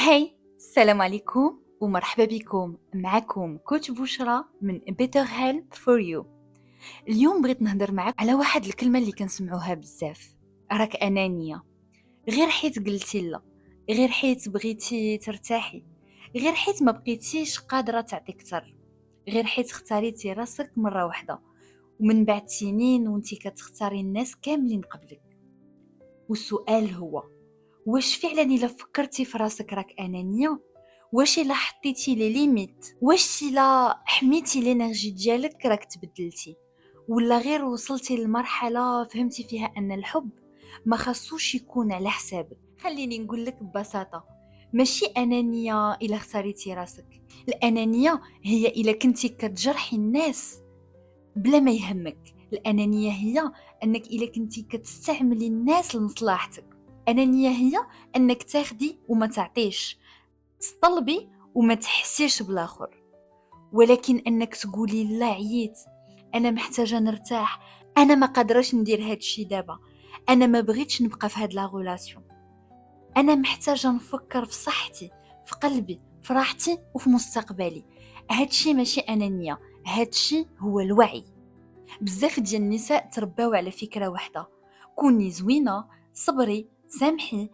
هاي السلام عليكم ومرحبا بكم. معكم كوتش بشرى من Better Help for You. اليوم بغيت نهضر معك على واحد الكلمة اللي كنسمعوها بزاف، راك أنانية. غير حيت قلتي لا، غير حيت بغيتي ترتاحي، غير حيت ما بقيتيش قادرة تعطي كتر، غير حيت اختاريتي راسك مرة واحدة ومن بعد سنين وانتي كتختاري الناس كاملين قبلك. والسؤال هو، واش فعلا الا فكرتي في راسك راك انانيه؟ واش الا حطيتي لي ليميت؟ واش الا حميتي الانرجي ديالك راك تبدلتي؟ ولا غير وصلتي لمرحله فهمتي فيها ان الحب ما خاصوش يكون على حسابك؟ خليني نقول لك ببساطه، ماشي انانيه الا اختاريتي راسك. الانانيه هي الا كنتي كتجرحي الناس بلا ما يهمك. الانانيه هي انك الا كنتي كتستعملي الناس لمصلحتك. أنانية هي أنك تاخدي وما تعطيش، تطلبي وما تحسيش بالآخر. ولكن أنك تقولي لا عييت، أنا محتاجة نرتاح، أنا ما قادرش ندير هاد الشي دابا، أنا ما بغيتش نبقى في هاد لا غولاسيون، أنا محتاجة نفكر في صحتي، في قلبي، في راحتي وفي مستقبلي. هادشي ماشي أنانية، هادشي هو الوعي. بزاف ديال النساء ترباو على فكرة واحدة، كوني زوينة، صبري، سامحي،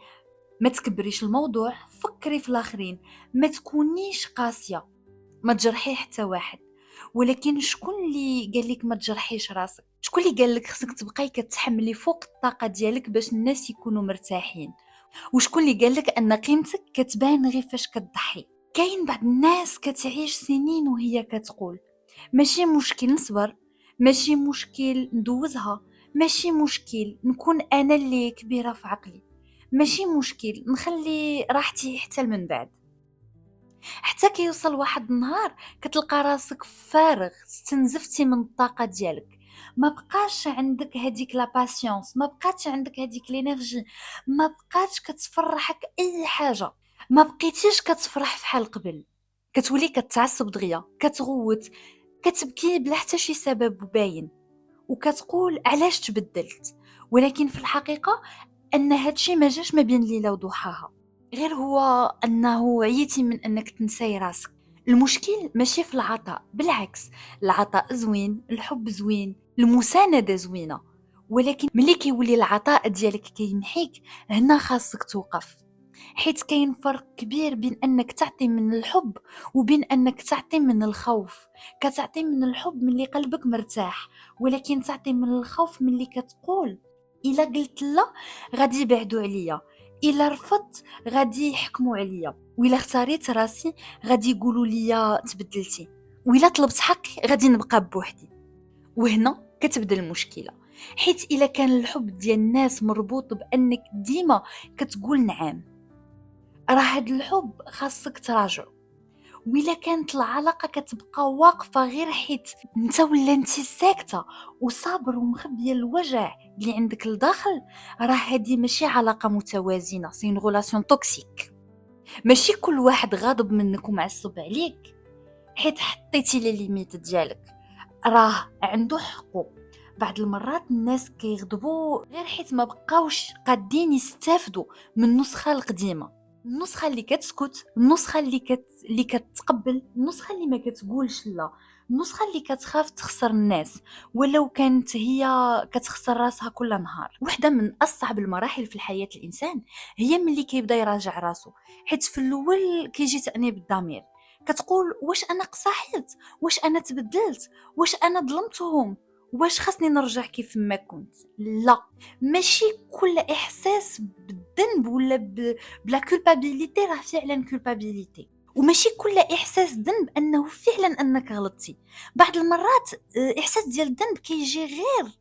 ما تكبريش الموضوع، فكري في الاخرين، ما تكونيش قاسيه، ما تجرحي حتى واحد. ولكن شكون اللي قال لك ما تجرحيش راسك؟ شكون اللي قال لك خصك تبقاي كتحملي فوق الطاقه ديالك باش الناس يكونوا مرتاحين؟ وشكون اللي قال لك ان قيمتك كتبان غير فاش كتضحي؟ كاين بعض الناس كتعيش سنين وهي كتقول ماشي مشكل نصبر، ماشي مشكل ندوزها، ماشي مشكل نكون انا اللي كبيره في عقلي، ماشي مشكل نخلي راحتي حتى من بعد. حتى كيوصل واحد النهار كتلقى راسك فارغ، استنزفتي من الطاقه ديالك، ما بقاش عندك هذيك لا باسيونس، ما بقاتش عندك هذيك لينيرجي، ما بقاتش كتفرحك اي حاجه، ما بقيتيش كتفرح فحال قبل. كتولي كتعصب دغيا، كتغوت، كتبكي بلا حتى شي سبب باين، وكتقول علاش تبدلت. ولكن في الحقيقه ان هادشي ما جاش ما بين ليله وضحاها، غير هو انه عيتي من انك تنساي راسك. المشكل ماشي في العطاء، بالعكس، العطاء زوين، الحب زوين، المساندة زوينة، ولكن ملي كيولي العطاء ديالك كيمحيك، هنا خاصك توقف. حيت كاين فرق كبير بين انك تعطي من الحب وبين انك تعطي من الخوف. كتعطي من الحب ملي قلبك مرتاح، ولكن تعطي من الخوف ملي كتقول الا قلت لا غادي يبعدوا عليا، الا رفضت غادي يحكموا عليا، والا اختاريت راسي غادي يقولوا لي تبدلتي، والا طلبت حقي غادي نبقى بوحدي. وهنا كتبدا المشكله، حيت الا كان الحب ديال الناس مربوط بانك ديما كتقول نعم، راه هاد الحب خاصك تراجعو. وإلا كانت العلاقة كتبقى واقفة غير حيت انت ولا انت ساكتة وصابر ومخبية الوجع اللي عندك لداخل، راه هادي ماشي علاقة متوازنة، سي une relation toxique. ماشي كل واحد غاضب منك ومعصب عليك حيت حطيتي لي ليميت ديالك راه عنده حقه. بعض المرات الناس كيغضبوا غير حيت ما بقاوش قادين يستافدوا من النسخة القديمة، النسخة اللي كتسكت، النسخة اللي كتقبل، النسخة اللي ما كتقولش لا، النسخة اللي كتخاف تخسر الناس ولو كانت هي كتخسر راسها كل نهار. واحدة من أصعب المراحل في الحياة الإنسان هي ملي كيبدا يراجع راسو، حيت في الأول كيجي تأنيب الضمير، كتقول واش أنا قصحيت، واش أنا تبدلت، واش أنا ظلمتهم، واش خاصني نرجع كيف ما كنت. لا، ماشي كل إحساس بالذنب ولا بلا كولبابيليتي راه فعلا كولبابيليتي، وماشي كل احساس ذنب انه فعلا انك غلطتي. بعض المرات احساس ديال الذنب كيجي غير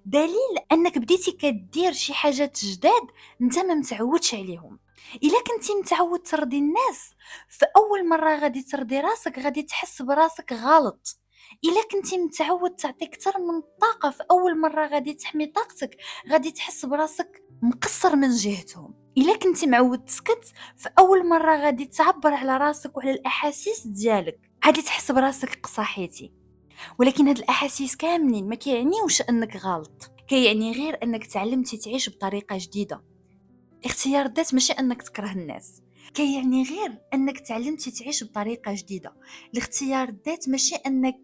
دليل انك بديتي كدير شي حاجات جداد انت ما متعودش عليهم. الا كنتي متعود ترضي الناس، فاول مره غادي ترضي راسك غادي تحس براسك غلط. الا كنتي متعود تعطي اكثر من الطاقه، فاول مره غادي تحمي طاقتك غادي تحس براسك مقصر من جهتهم. الا كنتي معود تسكت، فاول مره غادي تعبر على راسك وعلى الاحاسيس ديالك غادي تحس براسك قصاحيتي. ولكن هاد الاحاسيس كاملين ما كيعنيوش انك غلط، كيعني غير انك تعلمتي تعيش بطريقه جديده. اختيار الذات ماشي انك تكره الناس، كيعني غير انك تعلمتي تعيش بطريقه جديده. الاختيار الذات ماشي انك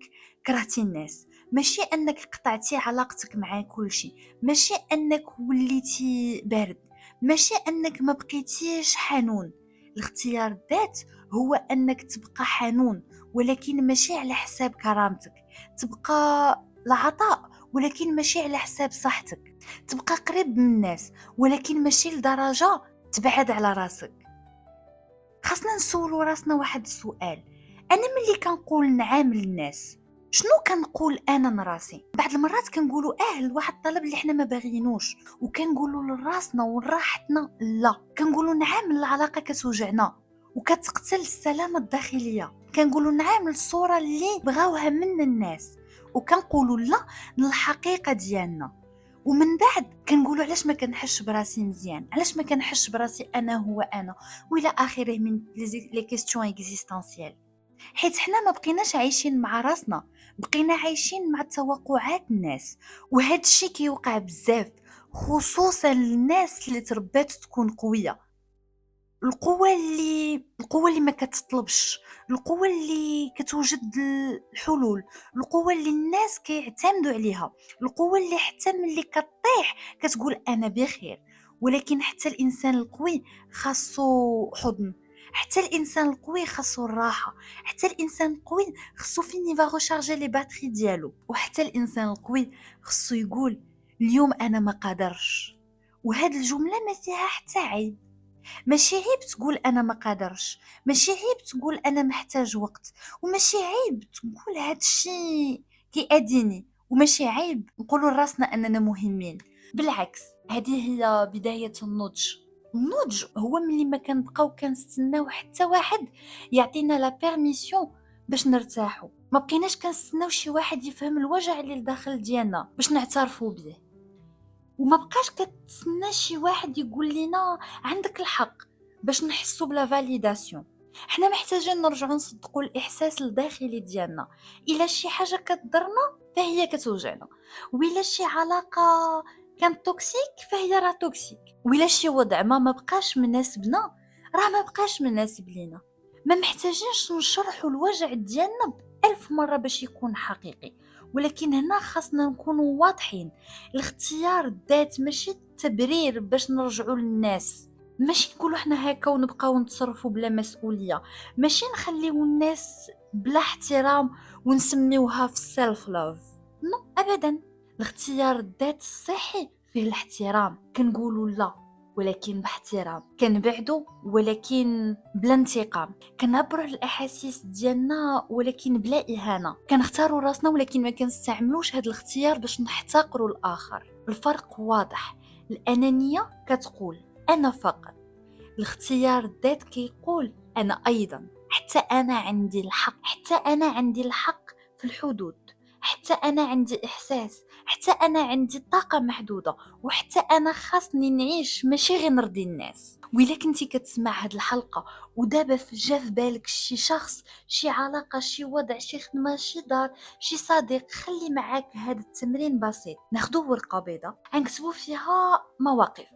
كرهتي الناس، ماشي انك قطعتي علاقتك مع كل شيء، ماشي انك وليتي بارد، ماشي انك ما بقيتيش حنون. الاختيار الذات هو انك تبقى حنون، ولكن ماشي على حساب كرامتك. تبقى العطاء ولكن ماشي على حساب صحتك. تبقى قريب من الناس ولكن ماشي لدرجة تبعد على راسك. خاصنا نسولو راسنا واحد السؤال: انا ملي كنقول نعام للناس شنو كنقول انا لراسي؟ بعض المرات كنقولوا لواحد الطلب اللي حنا ما باغيينوش، وكنقولوا لراسنا وراحتنا لا. كنقولوا نعام للعلاقه كتوجعنا وكتقتل السلامه الداخليه. كنقولوا نعام للصوره اللي بغاوها من الناس، وكنقولوا لا للحقيقه ديالنا. ومن بعد كنقولوا علاش ما كنحش براسي مزيان، علاش ما كنحش براسي انا هو انا، والى اخره من لي كيستيون اكزيستانسيال. حيت حنا ما بقيناش عايشين مع راسنا، بقينا عايشين مع توقعات الناس. وهذا الشيء كيوقع بزاف، خصوصا للناس اللي تربات تكون قويه. القوة اللي ما كتطلبش، القوة اللي كتوجد الحلول، القوة اللي الناس كيعتمدوا عليها، القوة اللي حتى ملي كطيح كتقول أنا بخير. ولكن حتى الإنسان القوي خاصو حضن، حتى الإنسان القوي خاصو الراحة، حتى الإنسان القوي خاصو فين يفا ريشارجي لي باتري ديالو، وحتى الإنسان القوي خاصو يقول اليوم أنا ما قادرش. وهاد الجملة ما فيها حتى عيب. ماشي عيب تقول انا ما قادرش، ماشي عيب تقول انا محتاج وقت، وماشي عيب تقول هادشي كيأذيني، وماشي عيب نقولوا لراسنا اننا مهمين. بالعكس، هذه هي بداية النضج. النضج هو ملي ما كنبقاو كنستناو حتى واحد يعطينا لا بيرميسيون باش نرتاحوا. ما بقيناش كنستناو شي واحد يفهم الوجع اللي لداخل ديالنا باش نعترفوا به، وما بقاش كتسنى شي واحد يقول لنا عندك الحق باش نحسوا بلا فاليداسيون. حنا محتاجين نرجعوا نصدقوا الاحساس الداخلي ديالنا. الا شي حاجه كتضرنا فهي كتوجعنا، وإلا شي علاقه كانت توكسيك فهي راه توكسيك، وإلا شي وضع ما بقاش مناسبنا راه ما بقاش مناسب لينا. ما محتاجينش نشرحوا الوجع ديالنا بألف مره باش يكون حقيقي، ولكن هنا خاصنا نكونوا واضحين. الاختيار الذات ماشي التبرير باش نرجعوا للناس، ماشي نقولوا احنا هكا ونبقاو نتصرفوا بلا مسؤوليه، ماشي نخليو الناس بلا احترام ونسميوها في السيلف لاف. نو ابدا. الاختيار الذات الصحي فيه الاحترام، كنقولوا لا ولكن باحترام، كنبعدوا ولكن بلا انتقام، كنعبروا على الاحاسيس ديالنا ولكن بلا اهانه، كنختاروا راسنا ولكن ما كنستعملوش هذا الاختيار باش نحتقروا الاخر. الفرق واضح. الانانيه كتقول انا فقط، الاختيار الذات كيقول انا ايضا، حتى انا عندي الحق، حتى انا عندي الحق في الحدود، حتى انا عندي احساس، حتى انا عندي طاقه محدوده، وحتى انا خاصني نعيش ماشي غير نرضي الناس. وإلا كنتي كتسمع هاد الحلقه ودابا جا في بالك شي شخص، شي علاقه، شي وضع، شي خدمه، شي دار، شي صديق، خلي معاك هذا التمرين بسيط. ناخدو ورقه بيضاء غنكتبو فيها مواقف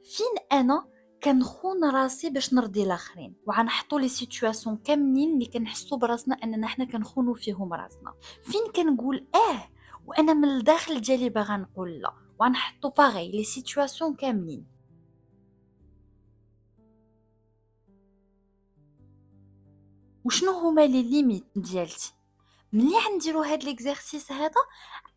فين انا كنخون راسي باش نرضي الاخرين، وغنحطوا لي سيتوياسيون كاملين اللي كنحسوا براسنا اننا حنا كنخونوا فيهم راسنا. فين كنقول وانا من الداخل ديالي باغا نقول لا، وغنحطوا باغي لي سيتوياسيون كاملين. وشنو هما لي ليميت ديالتي؟ ملي غنديروا هاد ليكزارسيس هذا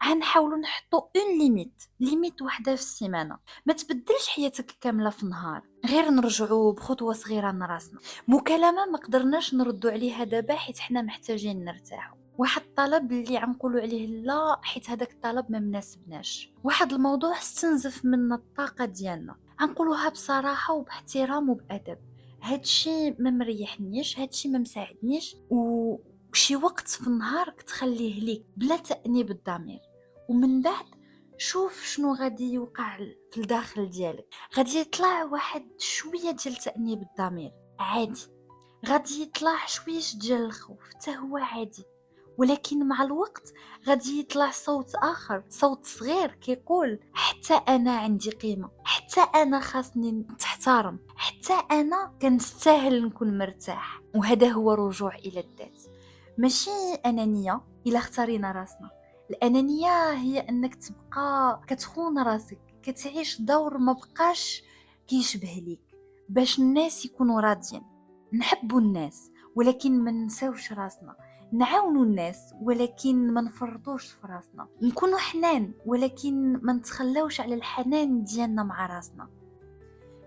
غنحاولوا نحطوا اون ليميت وحده في السيمانه. ما تبدلش حياتك كامله في نهار، غير نرجعوا بخطوه صغيره لراسنا. مكالمه ما قدرناش نردوا عليها دابا حيت حنا محتاجين نرتاحوا. واحد الطلب اللي غنقولوا عليه لا حيت هذاك الطلب ما مناسبناش. واحد الموضوع استنزف منا الطاقه ديالنا، غنقولوها بصراحه وباحترام وبادب. هادشي ما مريحنيش، هادشي ما مساعدنيش، وشي وقت في النهار تخليه ليك بلا تأنيب الضمير. ومن بعد شوف شنو غادي يوقع في الداخل ديالك. غادي يطلع واحد شويه ديال تأنيب الضمير عادي، غادي يطلع شويه ديال الخوف حتى هو عادي، ولكن مع الوقت غادي يطلع صوت آخر، صوت صغير كيقول حتى أنا عندي قيمة، حتى أنا خاصني نتحترم، حتى أنا كنستاهل نكون مرتاح. وهذا هو رجوع إلى الذات، ماشي أنانية إلا اختارينا راسنا. الأنانية هي أنك تبقى كتخون راسك، كتعيش دور ما بقاش كيشبه ليك باش الناس يكونوا راضيين. نحبوا الناس ولكن ما ننساوش راسنا، نعاونوا الناس ولكن ما نفرطوش في راسنا، نكونوا حنان ولكن ما نتخلاوش على الحنان ديالنا مع راسنا.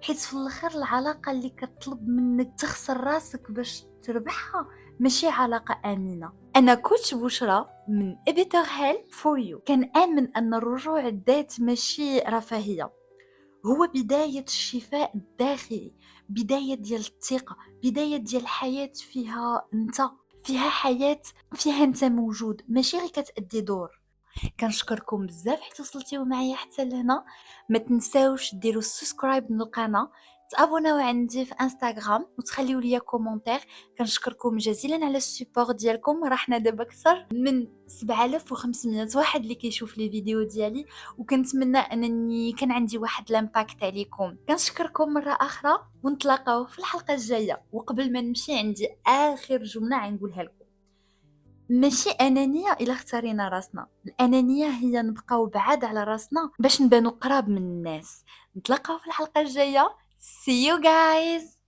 حيت في الاخر العلاقه اللي كتطلب منك تخسر راسك باش تربحها ماشي علاقه امنه. انا كوتش بشرى من ابيتر هيلب فور يو. كنآمن ان الرجوع الذات ماشي رفاهيه، هو بداية الشفاء الداخلي، بداية ديال الثقة، بداية ديال حياة فيها انت، فيها حياة فيها انت موجود، ماشي غير كتأدي دور. كنشكركم بزاف حيت وصلتيو معايا حتى لهنا. ما تنساوش ديروا سبسكرايب للقناه، تابوناو عندي في انستغرام وتخليو ليا كومونتير. كنشكركم جزيلا على السبور ديالكم، راه حنا دابا اكثر من 7500 واحد اللي كيشوف لي فيديو ديالي، وكنتمنى انني كان عندي واحد لامباكت عليكم. كنشكركم مره اخرى ونتلاقاو في الحلقه الجايه. وقبل ما نمشي عندي اخر جمله غنقولها لكم، ماشي أنانية إلا اختارينا راسنا، الأنانية هي نبقاو بعاد على راسنا باش نبانو قراب من الناس. نتلاقاو في الحلقة الجاية. See you guys.